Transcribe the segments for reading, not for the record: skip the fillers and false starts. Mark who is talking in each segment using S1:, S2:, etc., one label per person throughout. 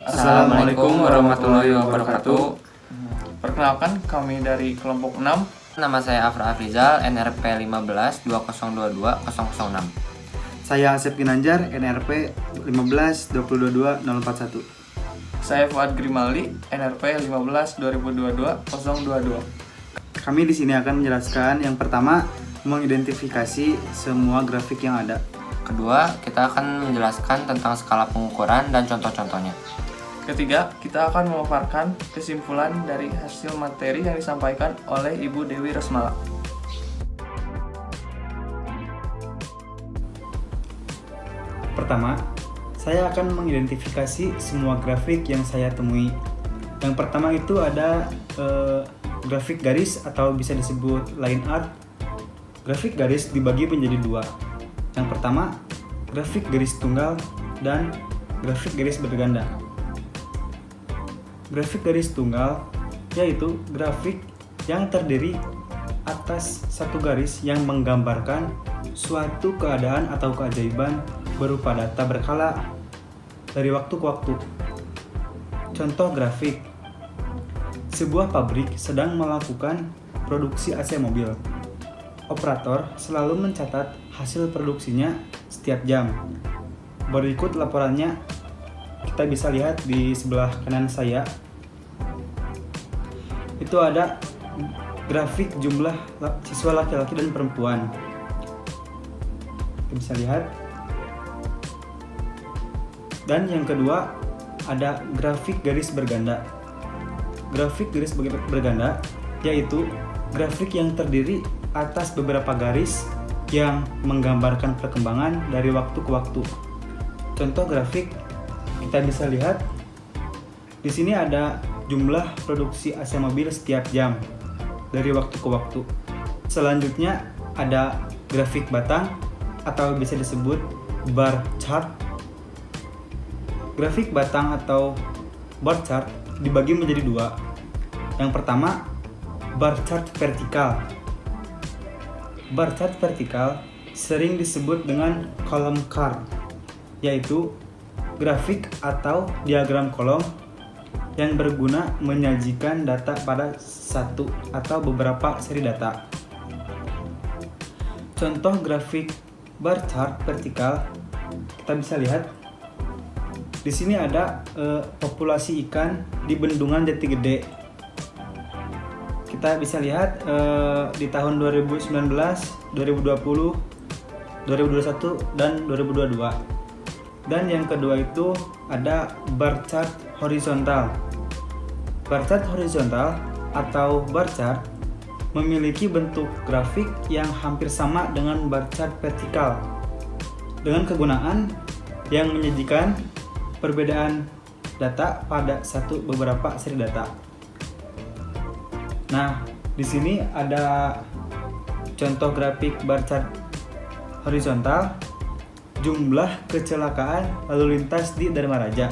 S1: Assalamualaikum warahmatullahi wabarakatuh.
S2: Perkenalkan, kami dari kelompok 6.
S1: Nama saya Afra Afrizal, NRP 15 2022 006.
S3: Saya Asep Ginanjar, NRP 15 2022 041.
S2: Saya Fuad Grimaldi, NRP 15 2022 022.
S3: Kami di sini akan menjelaskan yang pertama, mengidentifikasi semua grafik yang ada.
S1: Kedua, kita akan menjelaskan tentang skala pengukuran dan contoh-contohnya.
S2: Ketiga, kita akan memaparkan kesimpulan dari hasil materi yang disampaikan oleh Ibu Dewi Rosmala.
S3: Pertama, saya akan mengidentifikasi semua grafik yang saya temui. Yang pertama itu ada grafik garis atau bisa disebut line art. Grafik garis dibagi menjadi dua. Yang pertama, grafik garis tunggal dan grafik garis berganda. Grafik garis tunggal yaitu grafik yang terdiri atas satu garis yang menggambarkan suatu keadaan atau keajaiban berupa data berkala dari waktu ke waktu. Contoh grafik: sebuah pabrik sedang melakukan produksi AC mobil. Operator selalu mencatat hasil produksinya setiap jam. Berikut laporannya, kita bisa lihat di sebelah kanan saya. Itu ada grafik jumlah siswa laki-laki dan perempuan. Kita bisa lihat. Dan yang kedua ada grafik garis berganda. Grafik garis berganda yaitu grafik yang terdiri atas beberapa garis yang menggambarkan perkembangan dari waktu ke waktu. Contoh grafik kita bisa lihat di sini ada jumlah produksi AC mobil setiap jam dari waktu ke waktu. Selanjutnya ada grafik batang atau bisa disebut bar chart. Grafik batang atau bar chart dibagi menjadi dua. Yang pertama, bar chart vertikal. Bar chart vertikal sering disebut dengan column chart, yaitu grafik atau diagram kolom yang berguna menyajikan data pada satu atau beberapa seri data. Contoh grafik bar chart vertikal kita bisa lihat. Di sini ada populasi ikan di bendungan Jati Gede. Kita bisa lihat di tahun 2019, 2020, 2021 dan 2022. Dan yang kedua itu ada bar chart horizontal. Bar chart horizontal atau bar chart memiliki bentuk grafik yang hampir sama dengan bar chart vertikal, dengan kegunaan yang menyajikan perbedaan data pada beberapa seri data. Nah, di sini ada contoh grafik bar chart horizontal, jumlah kecelakaan lalu lintas di Dharma Raja.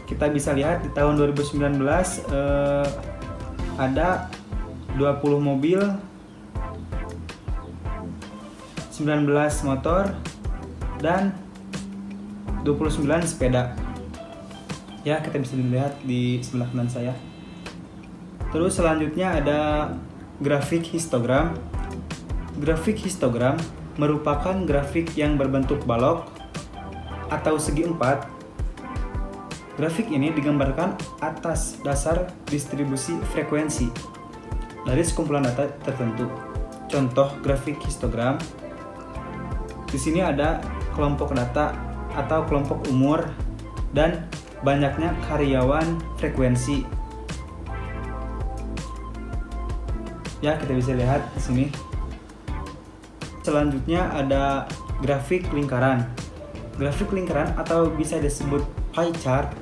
S3: Kita bisa lihat di tahun 2019 ada 20 mobil, 19 motor, dan 29 sepeda. Ya, kita bisa dilihat di sebelah kanan saya. Terus selanjutnya ada grafik histogram. Grafik histogram merupakan grafik yang berbentuk balok atau segi empat. Grafik ini digambarkan atas dasar distribusi frekuensi dari sekumpulan data tertentu. Contoh grafik histogram. Di sini ada kelompok data atau kelompok umur dan banyaknya karyawan frekuensi. Ya, kita bisa lihat di sini. Selanjutnya ada grafik lingkaran. Grafik lingkaran atau bisa disebut pie chart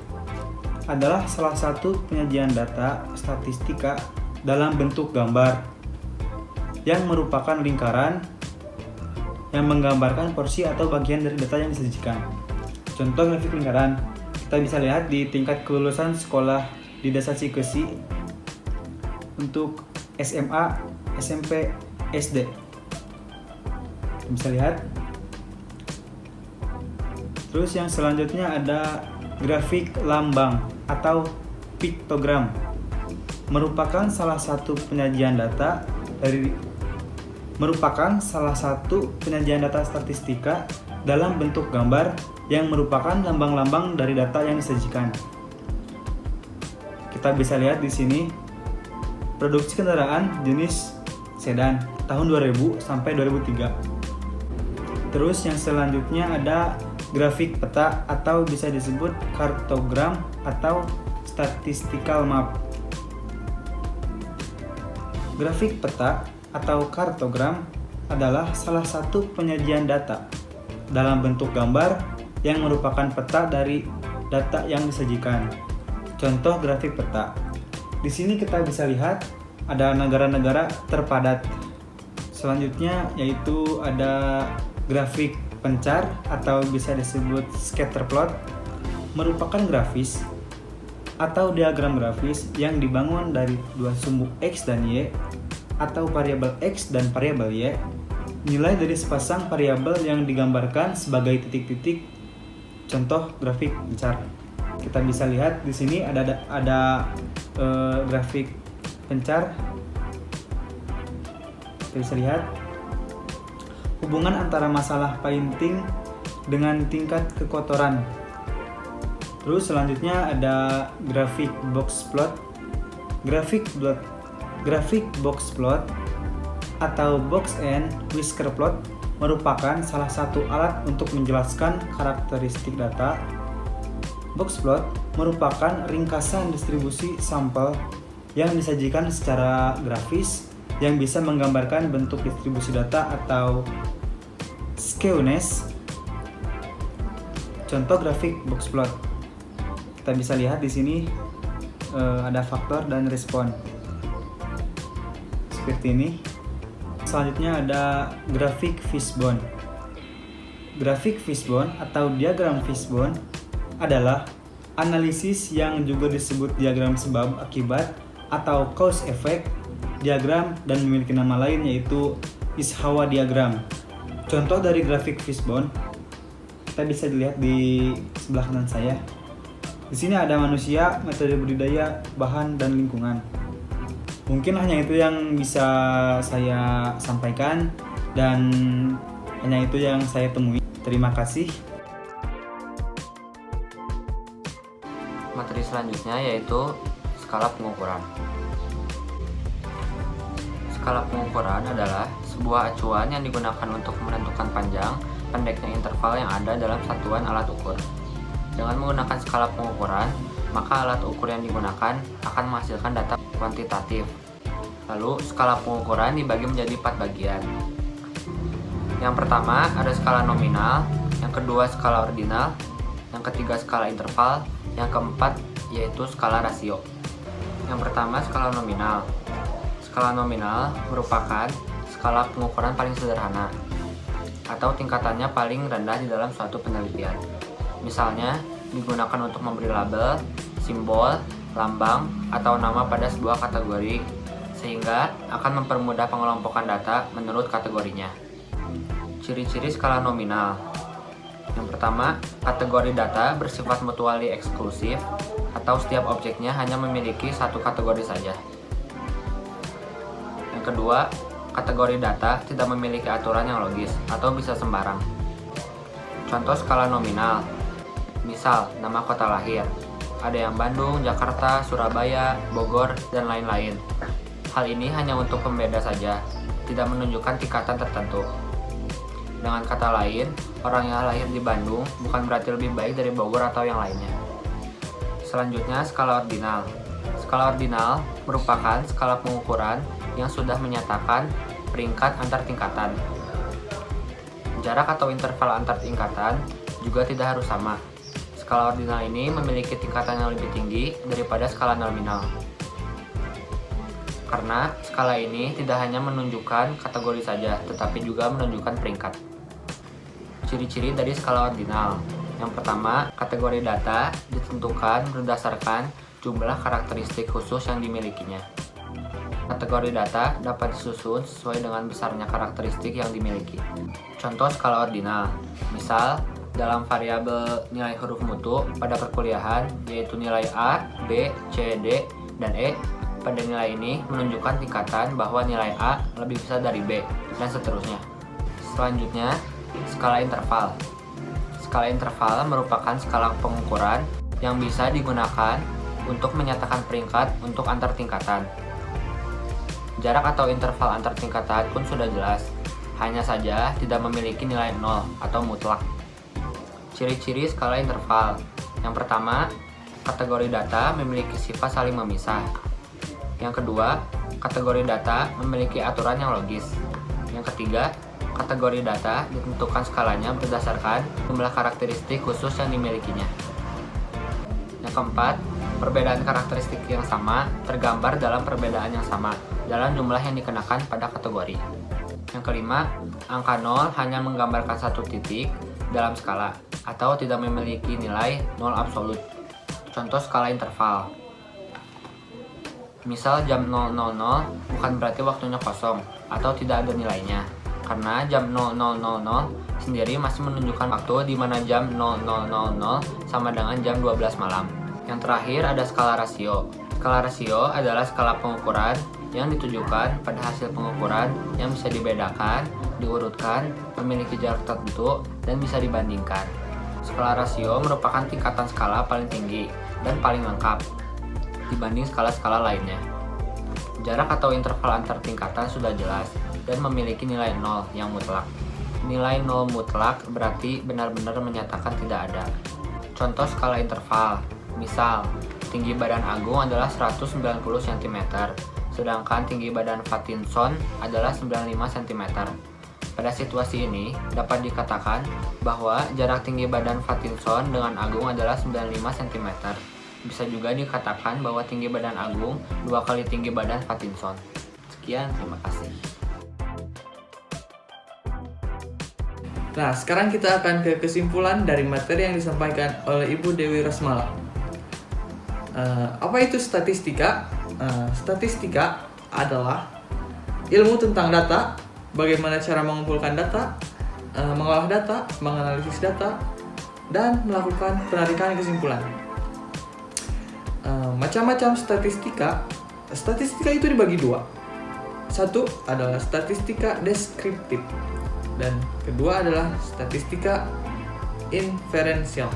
S3: adalah salah satu penyajian data statistika dalam bentuk gambar yang merupakan lingkaran yang menggambarkan porsi atau bagian dari data yang disajikan. Contoh grafik lingkaran kita bisa lihat di tingkat kelulusan sekolah di Desa Cikesi untuk SMA, SMP, SD. Bisa lihat Terus yang selanjutnya ada grafik lambang atau piktogram. Merupakan salah satu penyajian data statistika dalam bentuk gambar yang merupakan lambang-lambang dari data yang disajikan. Kita bisa lihat di sini produksi kendaraan jenis sedan tahun 2000 sampai 2003. Terus yang selanjutnya ada grafik peta atau bisa disebut kartogram atau statistical map. Grafik peta atau kartogram adalah salah satu penyajian data dalam bentuk gambar yang merupakan peta dari data yang disajikan. Contoh grafik peta. Di sini kita bisa lihat ada negara-negara terpadat. Selanjutnya yaitu ada grafik pencar atau bisa disebut scatter plot, merupakan grafis atau diagram grafis yang dibangun dari dua sumbu X dan Y atau variabel X dan variabel Y, nilai dari sepasang variabel yang digambarkan sebagai titik-titik. Contoh grafik pencar. Kita bisa lihat di sini ada grafik pencar. Kita bisa lihat hubungan antara masalah painting dengan tingkat kekotoran. Terus selanjutnya ada grafik box plot. Grafik box plot atau box and whisker plot merupakan salah satu alat untuk menjelaskan karakteristik data. Box plot merupakan ringkasan distribusi sampel yang disajikan secara grafis yang bisa menggambarkan bentuk distribusi data atau skewness. Contoh grafik box plot. Kita bisa lihat di sini ada faktor dan respon. Seperti ini. Selanjutnya ada grafik fishbone. Grafik fishbone atau diagram fishbone adalah analisis yang juga disebut diagram sebab akibat atau cause effect diagram dan memiliki nama lain yaitu Ishikawa diagram. Contoh dari grafik fishbone kita bisa dilihat di sebelah kanan saya. Di sini ada manusia, metode budidaya, bahan, dan lingkungan. Mungkin hanya itu yang bisa saya sampaikan dan hanya itu yang saya temui. Terima kasih.
S1: Materi selanjutnya yaitu skala pengukuran. Skala pengukuran adalah sebuah acuan yang digunakan untuk menentukan panjang, pendeknya interval yang ada dalam satuan alat ukur. Dengan menggunakan skala pengukuran, maka alat ukur yang digunakan akan menghasilkan data kuantitatif. Lalu, skala pengukuran dibagi menjadi 4 bagian. Yang pertama ada skala nominal, yang kedua skala ordinal, yang ketiga skala interval, yang keempat yaitu skala rasio. Yang pertama skala nominal. Skala nominal merupakan skala pengukuran paling sederhana atau tingkatannya paling rendah di dalam suatu penelitian. Misalnya, digunakan untuk memberi label, simbol, lambang, atau nama pada sebuah kategori, sehingga akan mempermudah pengelompokan data menurut kategorinya. Ciri-ciri skala nominal. Yang pertama, kategori data bersifat mutually eksklusif, atau setiap objeknya hanya memiliki satu kategori saja. Yang kedua, kategori data tidak memiliki aturan yang logis, atau bisa sembarang. Contoh skala nominal. Misal, nama kota lahir. Ada yang Bandung, Jakarta, Surabaya, Bogor, dan lain-lain. Hal ini hanya untuk pembeda saja, tidak menunjukkan tingkatan tertentu. Dengan kata lain, orang yang lahir di Bandung bukan berarti lebih baik dari Bogor atau yang lainnya. Selanjutnya, skala ordinal. Skala ordinal merupakan skala pengukuran yang sudah menyatakan peringkat antar tingkatan. Jarak atau interval antar tingkatan juga tidak harus sama. Skala ordinal ini memiliki tingkatan yang lebih tinggi daripada skala nominal. Karena skala ini tidak hanya menunjukkan kategori saja, tetapi juga menunjukkan peringkat. Ciri-ciri dari skala ordinal. Yang pertama, kategori data ditentukan berdasarkan jumlah karakteristik khusus yang dimilikinya. Kategori data dapat disusun sesuai dengan besarnya karakteristik yang dimiliki. Contoh skala ordinal. Misal, dalam variabel nilai huruf mutu pada perkuliahan, yaitu nilai A, B, C, D, dan E. Pada nilai ini menunjukkan tingkatan bahwa nilai A lebih besar dari B, dan seterusnya. Selanjutnya, skala interval. Skala interval merupakan skala pengukuran yang bisa digunakan untuk menyatakan peringkat untuk antar tingkatan. Jarak atau interval antar tingkatan pun sudah jelas, hanya saja tidak memiliki nilai 0 atau mutlak. Ciri-ciri skala interval. Yang pertama, kategori data memiliki sifat saling memisah. Yang kedua, kategori data memiliki aturan yang logis. Yang ketiga, kategori data ditentukan skalanya berdasarkan jumlah karakteristik khusus yang dimilikinya. Yang keempat, perbedaan karakteristik yang sama tergambar dalam perbedaan yang sama dalam jumlah yang dikenakan pada kategori. Yang kelima, angka 0 hanya menggambarkan satu titik dalam skala atau tidak memiliki nilai 0 absolut. Contoh skala interval. Misal jam 000 bukan berarti waktunya kosong atau tidak ada nilainya, karena jam 0000 sendiri masih menunjukkan waktu di mana jam 0000 sama dengan jam 12 malam. Yang terakhir ada skala rasio. Skala rasio adalah skala pengukuran yang ditujukan pada hasil pengukuran yang bisa dibedakan, diurutkan, memiliki jarak tertentu, dan bisa dibandingkan. Skala rasio merupakan tingkatan skala paling tinggi dan paling lengkap dibanding skala-skala lainnya. Jarak atau interval antar tingkatan sudah jelas dan memiliki nilai 0 yang mutlak. Nilai 0 mutlak berarti benar-benar menyatakan tidak ada. Contoh skala interval. Misal, tinggi badan Agung adalah 190 cm, sedangkan tinggi badan Fatinson adalah 95 cm. Pada situasi ini, dapat dikatakan bahwa jarak tinggi badan Fatinson dengan Agung adalah 95 cm. Bisa juga dikatakan bahwa tinggi badan Agung 2 kali tinggi badan Fatinson. Sekian, terima kasih.
S2: Nah, sekarang kita akan ke kesimpulan dari materi yang disampaikan oleh Ibu Dewi Rosmala. Apa itu statistika? Statistika adalah ilmu tentang data, bagaimana cara mengumpulkan data, mengolah data, menganalisis data, dan melakukan penarikan kesimpulan. Macam-macam statistika. Statistika itu dibagi dua. Satu adalah statistika deskriptif dan kedua adalah statistika inferensial.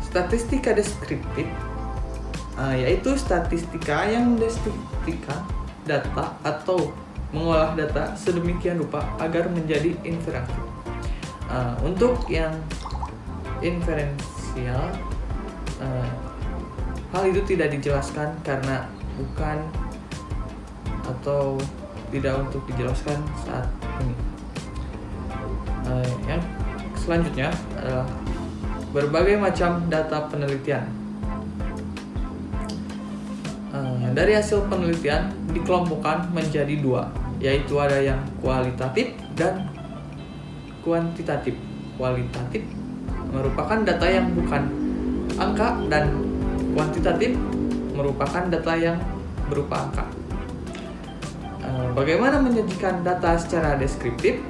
S2: Statistika deskriptif yaitu statistika yang mendeteksikan data atau mengolah data sedemikian rupa agar menjadi inferatif. Untuk yang inferensial, hal itu tidak dijelaskan karena bukan atau tidak untuk dijelaskan saat ini. Yang selanjutnya adalah berbagai macam data penelitian. Dari hasil penelitian dikelompokkan menjadi dua, yaitu ada yang kualitatif dan kuantitatif. Kualitatif merupakan data yang bukan angka dan kuantitatif merupakan data yang berupa angka. Bagaimana menyajikan data secara deskriptif?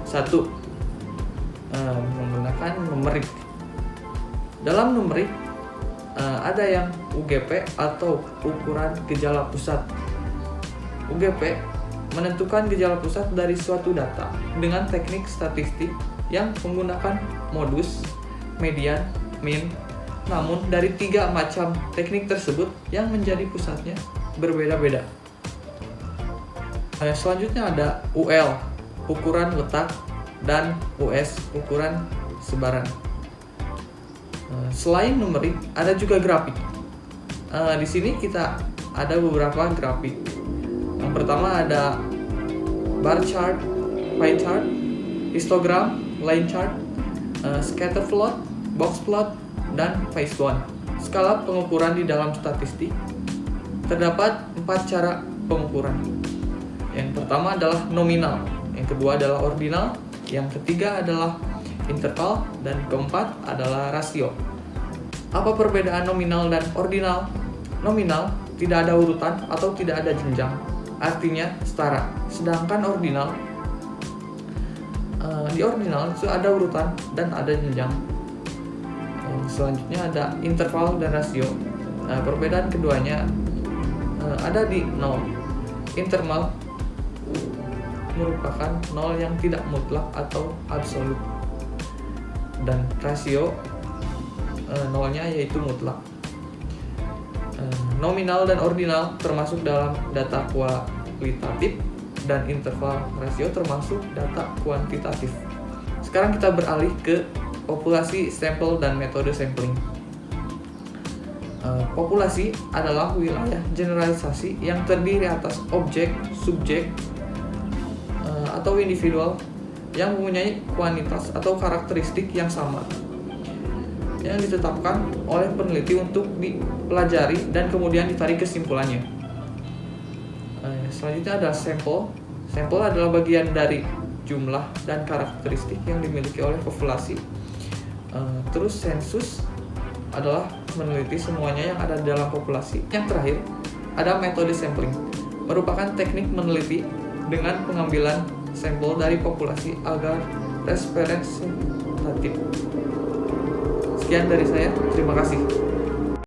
S2: Satu, menggunakan numerik. Dalam numerik ada yang UGP atau ukuran gejala pusat. UGP menentukan gejala pusat dari suatu data dengan teknik statistik yang menggunakan modus, median, mean. Namun dari 3 macam teknik tersebut yang menjadi pusatnya berbeda-beda. Selanjutnya ada UL, ukuran letak, dan US, ukuran sebaran. Selain numerik, ada juga grafik. Di sini kita ada beberapa grafik. Yang pertama ada bar chart, pie chart, histogram, line chart, scatter plot, box plot, dan phase one. Skala pengukuran di dalam statistik terdapat 4 cara pengukuran. Yang pertama adalah nominal, yang kedua adalah ordinal, yang ketiga adalah interval, dan keempat adalah rasio. Apa perbedaan nominal dan ordinal? Nominal tidak ada urutan atau tidak ada jenjang, artinya setara. Sedangkan ordinal Di ordinal itu ada urutan dan ada jenjang. Selanjutnya ada interval dan rasio. Perbedaan keduanya ada di 0. Interval merupakan 0 yang tidak mutlak atau absolut, dan rasio 0-nya yaitu mutlak. Nominal dan ordinal termasuk dalam data kualitatif, dan interval rasio termasuk data kuantitatif. Sekarang kita beralih ke populasi, sampel, dan metode sampling. Populasi adalah wilayah generalisasi yang terdiri atas objek, subjek, atau individual yang mempunyai kuantitas atau karakteristik yang sama, yang ditetapkan oleh peneliti untuk dipelajari dan kemudian ditarik kesimpulannya. Selanjutnya ada sampel. Sampel adalah bagian dari jumlah dan karakteristik yang dimiliki oleh populasi. Terus sensus adalah meneliti semuanya yang ada dalam populasi. Yang terakhir ada metode sampling, merupakan teknik meneliti dengan pengambilan sampel dari populasi agar representatif. Sekian dari saya, terima kasih.